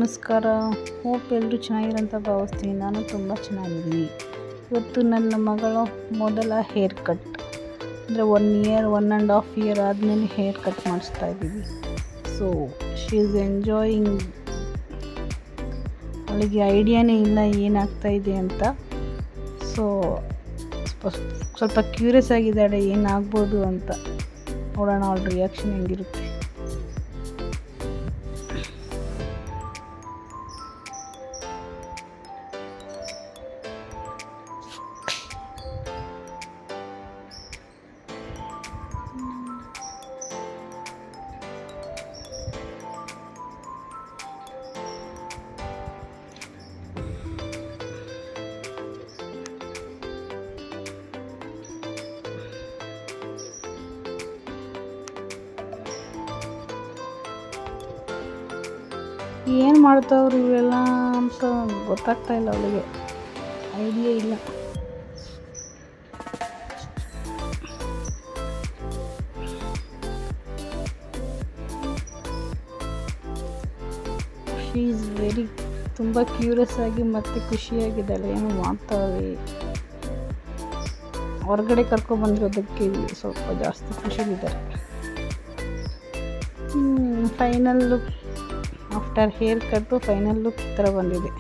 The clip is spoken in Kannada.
ನಮಸ್ಕಾರ. ಹೋಪ್ ಎಲ್ಲರೂ ಚೆನ್ನಾಗಿರಂತ ಭಾವಿಸ್ತೀನಿ. ನಾನು ತುಂಬ ಚೆನ್ನಾಗಿದ್ದೀನಿ. ಇವತ್ತು ನನ್ನ ಮಗಳ ಮೊದಲ ಹೇರ್ ಕಟ್ ಅಂದರೆ 1.5 ಇಯರ್ ಆದಮೇಲೆ ಹೇರ್ ಕಟ್ ಮಾಡಿಸ್ತಾ ಇದ್ದೀವಿ. So she is enjoying. ಅವಳಿಗೆ ಐಡಿಯಾನೇ ಇಲ್ಲ ಏನಾಗ್ತಾ ಇದೆ ಅಂತ. ಸೊ ಸ್ವಲ್ಪ ಕ್ಯೂರಿಯಸ್ ಆಗಿದ್ದಾಳೆ ಏನಾಗ್ಬೋದು ಅಂತ. ನೋಡೋಣ ಅವಳ ರಿಯಾಕ್ಷನ್ ಹೆಂಗಿರುತ್ತೆ. ಏನು ಮಾಡ್ತಾವ್ರು ಇವೆಲ್ಲ ಅಂತ ಗೊತ್ತಾಗ್ತಾ ಇಲ್ಲ ಅವಳಿಗೆ, ಐಡಿಯಾ ಇಲ್ಲ. ಶಿ ಈಸ್ ತುಂಬ ಕ್ಯೂರಿಯಸ್ ಆಗಿ ಮತ್ತು ಖುಷಿಯಾಗಿದ್ದಾಳೆ. ಏನು ಮಾಡ್ತಾವೆ, ಹೊರಗಡೆ ಕರ್ಕೊಬಂದಿರೋದಕ್ಕೆ ಸ್ವಲ್ಪ ಜಾಸ್ತಿ ಖುಷಿಯಿದ್ದಾರೆ. ಫೈನಲ್ ಲುಕ್ ಆಫ್ಟರ್ ಹೇರ್ ಕಟ್ಟು ಫೈನಲ್ ಲುಕ್ ಈ ಥರ ಬಂದಿದೆ.